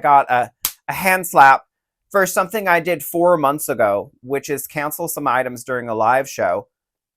got a hand slap for something I did 4 months ago, which is cancel some items during a live show,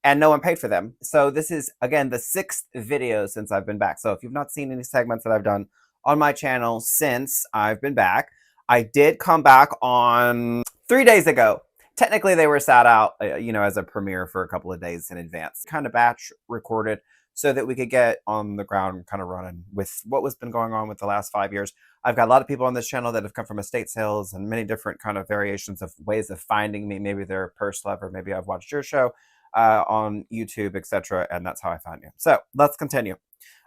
and no one paid for them. So this is, again, the 6th video since I've been back. So if you've not seen any segments that I've done on my channel since I've been back, I did come back on 3 days ago. Technically, they were sat out, as a premiere for a couple of days in advance. Kind of batch recorded so that we could get on the ground kind of running with what was been going on with the last 5 years. I've got a lot of people on this channel that have come from estate sales and many different kind of variations of ways of finding me. Maybe they're a purse lover, maybe I've watched your show on YouTube, etc. And that's how I found you. So let's continue.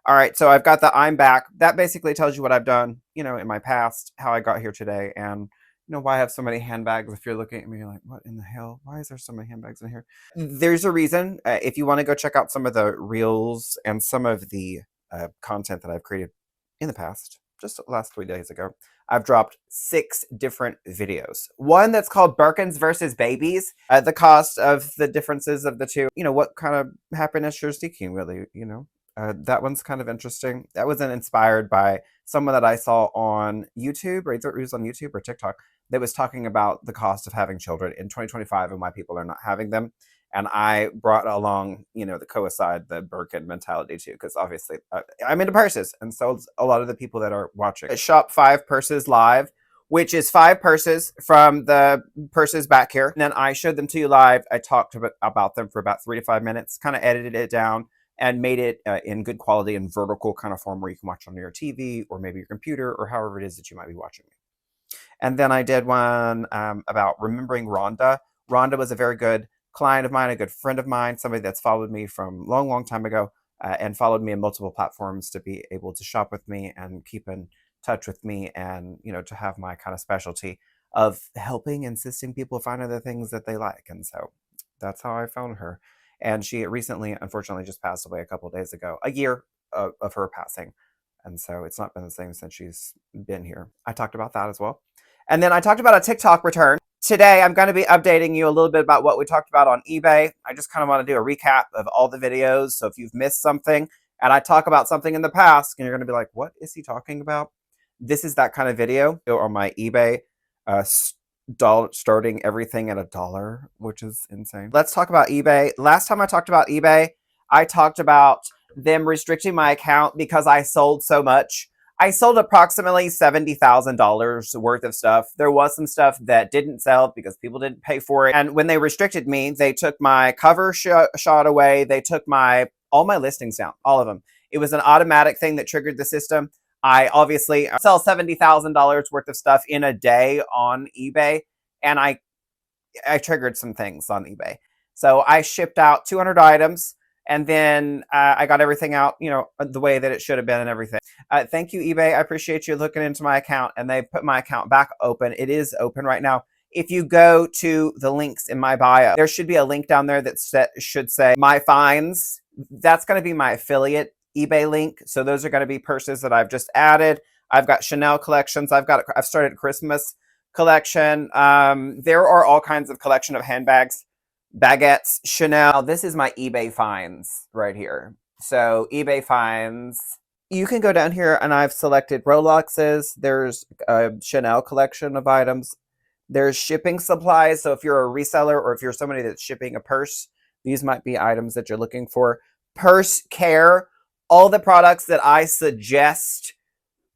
All right, so I've got the I'm back. That basically tells you what I've done, in my past, how I got here today, and why I have so many handbags. If you're looking at me, you're like, what in the hell? Why is there so many handbags in here? There's a reason. If you want to go check out some of the reels and some of the content that I've created in the past, just the last 3 days ago, I've dropped 6 different videos. One that's called Birkins versus Babies. The cost of the differences of the two. What kind of happiness you're seeking, really, that one's kind of interesting. That wasn't inspired by someone that I saw on YouTube, or either it was on YouTube or TikTok, that was talking about the cost of having children in 2025 and why people are not having them. And I brought along, the coincide, the Birkin mentality too, because obviously I'm into purses. And so a lot of the people that are watching. I shop 5 purses live, which is 5 purses from the purses back here. And then I showed them to you live. I talked about them for about 3 to 5 minutes, kind of edited it down and made it in good quality and vertical kind of form where you can watch on your TV or maybe your computer or however it is that you might be watching me. And then I did one about remembering Rhonda. Rhonda was a very good client of mine, a good friend of mine, somebody that's followed me from a long, long time ago and followed me in multiple platforms to be able to shop with me and keep in touch with me and, to have my kind of specialty of helping and assisting people find other things that they like. And so that's how I found her. And she recently, unfortunately, just passed away a couple of days ago, a year of her passing. And so it's not been the same since she's been here. I talked about that as well. And then I talked about a TikTok return. Today, I'm going to be updating you a little bit about what we talked about on eBay. I just kind of want to do a recap of all the videos. So if you've missed something and I talk about something in the past and you're going to be like, what is he talking about? This is that kind of video on my eBay, starting everything at $1, which is insane. Let's talk about eBay. Last time I talked about eBay, I talked about them restricting my account because I sold so much. I sold approximately $70,000 worth of stuff. There was some stuff that didn't sell because people didn't pay for it. And when they restricted me, they took my cover shot away. They took all my listings down, all of them. It was an automatic thing that triggered the system. I obviously sell $70,000 worth of stuff in a day on eBay. And I triggered some things on eBay. So I shipped out 200 items. And then I got everything out, the way that it should have been and everything. Thank you, eBay. I appreciate you looking into my account. And they put my account back open. It is open right now. If you go to the links in my bio, there should be a link down there that should say My Finds. That's going to be my affiliate eBay link. So those are going to be purses that I've just added. I've got Chanel collections. I've started a Christmas collection. There are all kinds of collection of handbags. Baguettes, Chanel. This is my eBay finds right here. So eBay finds. You can go down here and I've selected Rolexes. There's a Chanel collection of items. There's shipping supplies. So if you're a reseller or if you're somebody that's shipping a purse, these might be items that you're looking for. Purse care. All the products that I suggest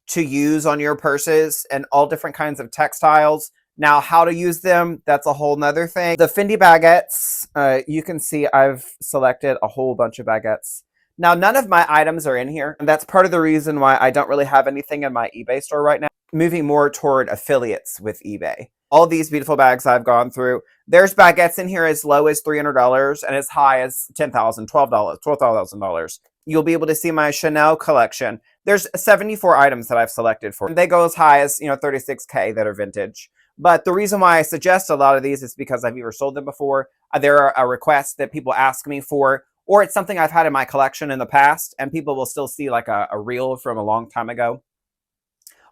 to use on your purses and all different kinds of textiles. Now, how to use them, that's a whole nother thing. The Fendi baguettes, you can see I've selected a whole bunch of baguettes. Now, none of my items are in here. And that's part of the reason why I don't really have anything in my eBay store right now. Moving more toward affiliates with eBay. All these beautiful bags I've gone through. There's baguettes in here as low as $300 and as high as $10,000, $12,000. You'll be able to see my Chanel collection. There's 74 items that I've selected for. They go as high as, $36K that are vintage. But the reason why I suggest a lot of these is because I've either sold them before, there are a request that people ask me for, or it's something I've had in my collection in the past, and people will still see like a reel from a long time ago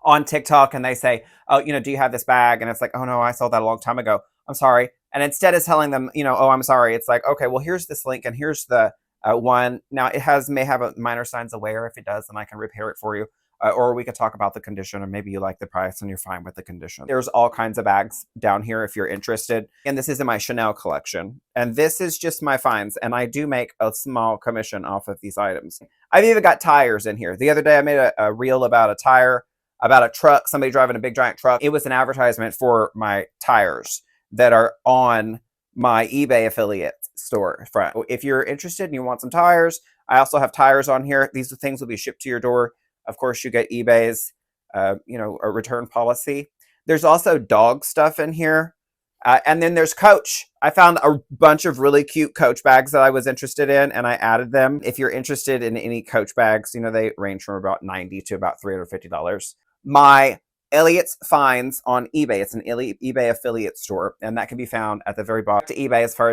on TikTok, and they say, oh, do you have this bag? And it's like, oh no, I sold that a long time ago. I'm sorry. And instead of telling them, oh, I'm sorry, it's like, okay, well, here's this link, and here's the one. Now, it may have a minor signs of wear. If it does, then I can repair it for you. or we could talk about the condition, or maybe you like the price and you're fine with the condition. There's all kinds of bags down here if you're interested. And this is in my Chanel collection. And this is just my finds. And I do make a small commission off of these items. I've even got tires in here. The other day I made a reel about a tire, about a truck, somebody driving a big giant truck. It was an advertisement for my tires that are on my eBay affiliate store front. If you're interested and you want some tires, I also have tires on here. These things will be shipped to your door. Of course, you get eBay's, a return policy. There's also dog stuff in here. And then there's Coach. I found a bunch of really cute Coach bags that I was interested in, and I added them. If you're interested in any Coach bags, they range from about $90 to about $350. My Elliot's Finds on eBay. It's an eBay affiliate store, and that can be found at the very bottom. To eBay, as far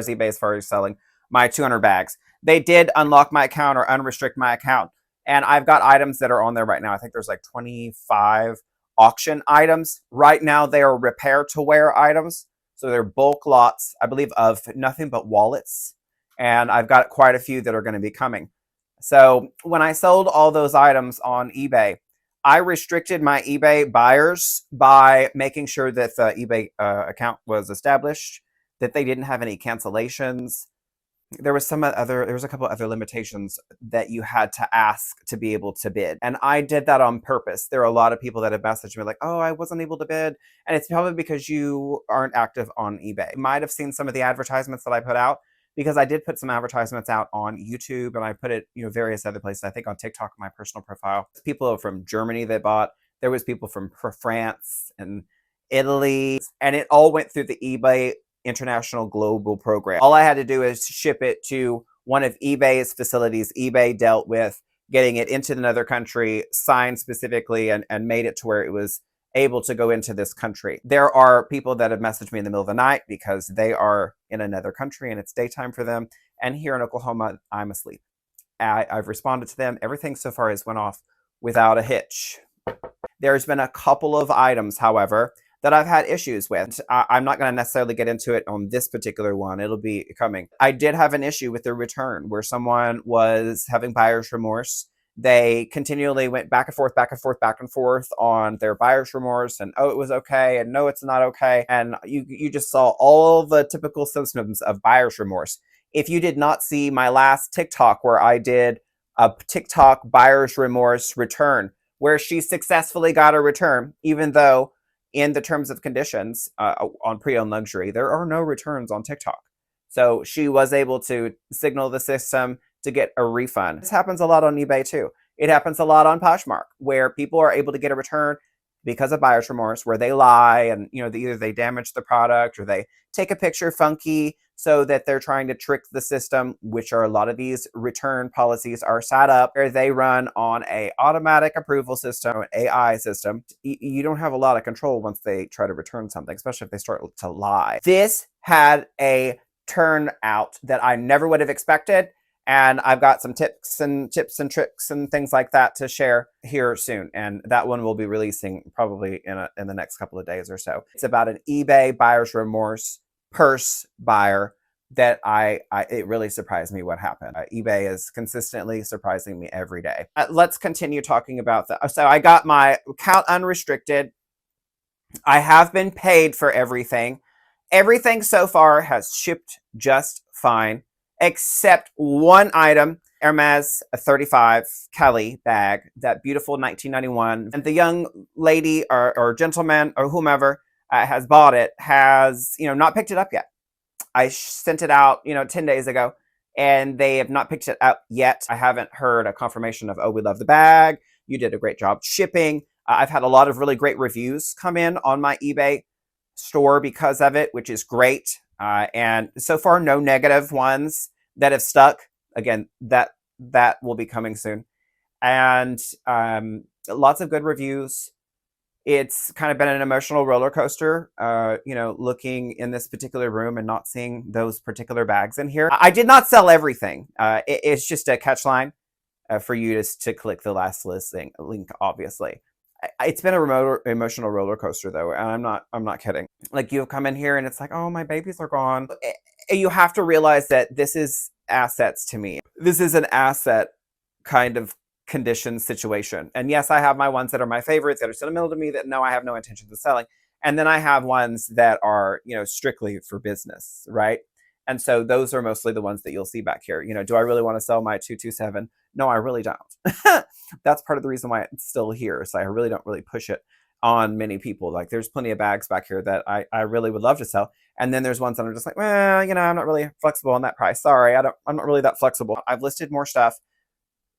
as selling my 200 bags. They did unlock my account or unrestrict my account, and I've got items that are on there right now. I think there's like 25 auction items. Right now, they are repair to wear items. So they're bulk lots, I believe, of nothing but wallets. And I've got quite a few that are going to be coming. So when I sold all those items on eBay, I restricted my eBay buyers by making sure that the eBay account was established, that they didn't have any cancellations. There was a couple other limitations that you had to ask to be able to bid. And I did that on purpose. There are a lot of people that have messaged me like, oh, I wasn't able to bid. And it's probably because you aren't active on eBay. You might have seen some of the advertisements that I put out, because I did put some advertisements out on YouTube, and I put it, various other places. I think on TikTok, my personal profile. People from Germany that bought. There was people from France and Italy, and it all went through the eBay International Global Program. All I had to do is ship it to one of eBay's facilities. eBay dealt with getting it into another country, signed specifically, and made it to where it was able to go into this country. There are people that have messaged me in the middle of the night because they are in another country and it's daytime for them. And here in Oklahoma, I'm asleep. I've responded to them. Everything so far has went off without a hitch. There's been a couple of items, however, that I've had issues with. I'm not going to necessarily get into it on this particular one. It'll be coming. I did have an issue with the return where someone was having buyer's remorse. They continually went back and forth on their buyer's remorse, and oh, it was okay, and no, it's not okay. And you just saw all the typical symptoms of buyer's remorse. If you did not see my last TikTok where I did a TikTok buyer's remorse return, where she successfully got a return, even though in the terms of conditions on pre-owned luxury, there are no returns on TikTok. So she was able to signal the system to get a refund. This happens a lot on eBay too. It happens a lot on Poshmark, where people are able to get a return because of buyer's remorse, where they lie and either they damage the product or they take a picture funky so that they're trying to trick the system, which are a lot of these return policies are set up where they run on a automatic approval system, an AI system. You don't have a lot of control once they try to return something, especially if they start to lie. This had a turnout that I never would have expected. And I've got some tips and tricks and things like that to share here soon. And that one will be releasing probably in the next couple of days or so. It's about an eBay buyer's remorse purse buyer that it really surprised me what happened. eBay is consistently surprising me every day. Let's continue talking about that. So I got my account unrestricted. I have been paid for everything. Everything so far has shipped just fine, except one item, Hermes 35 Kelly bag, that beautiful 1991. And the young lady or gentleman or whomever has bought it has, not picked it up yet. I sent it out, 10 days ago, and they have not picked it up yet. I haven't heard a confirmation of, oh, we love the bag. You did a great job shipping. I've had a lot of really great reviews come in on my eBay store because of it, which is great. And so far, no negative ones that have stuck. Again, that will be coming soon. And lots of good reviews. It's kind of been an emotional roller coaster, looking in this particular room and not seeing those particular bags in here. I did not sell everything. It's just a catch line for you to click the last listing link, obviously. It's been a remote emotional roller coaster though, and I'm not kidding. Like, you've come in here and it's like, oh, my babies are gone. You have to realize that this is assets to me. This is an asset kind of condition situation. And yes, I have my ones that are my favorites that are sentimental to me that no, I have no intention of selling. And then I have ones that are, strictly for business, right? And so those are mostly the ones that you'll see back here. Do I really want to sell my 227? No, I really don't. That's part of the reason why it's still here. So I really don't really push it on many people. Like there's plenty of bags back here that I really would love to sell. And then there's ones that I'm just like, well, I'm not really flexible on that price. Sorry, I'm not really that flexible. I've listed more stuff.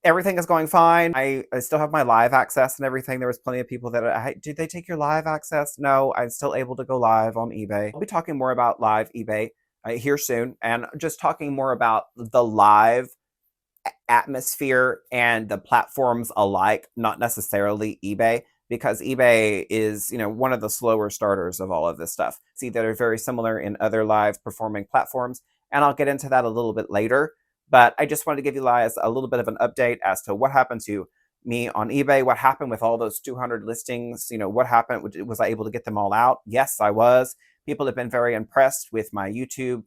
Everything is going fine. I still have my live access and everything. There was plenty of people that, did they take your live access? No, I'm still able to go live on eBay. I'll be talking more about live eBay here soon, and just talking more about the live atmosphere and the platforms alike, not necessarily eBay, because eBay is, one of the slower starters of all of this stuff. See, that are very similar in other live performing platforms, and I'll get into that a little bit later. But I just wanted to give you guys a little bit of an update as to what happened to me on eBay, what happened with all those 200 listings, what happened, was I able to get them all out? Yes, I was. People have been very impressed with my YouTube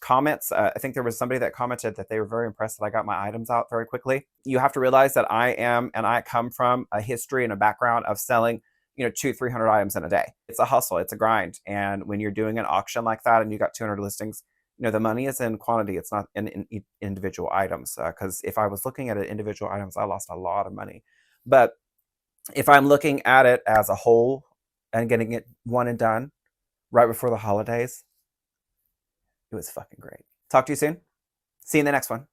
comments. I think there was somebody that commented that they were very impressed that I got my items out very quickly. You have to realize that I come from a history and a background of selling 200-300 items in a day. It's a hustle, it's a grind. And when you're doing an auction like that and you got 200 listings, the money is in quantity. It's not in individual items. Because if I was looking at it individual items, I lost a lot of money. But if I'm looking at it as a whole and getting it one and done right before the holidays, it was fucking great. Talk to you soon. See you in the next one.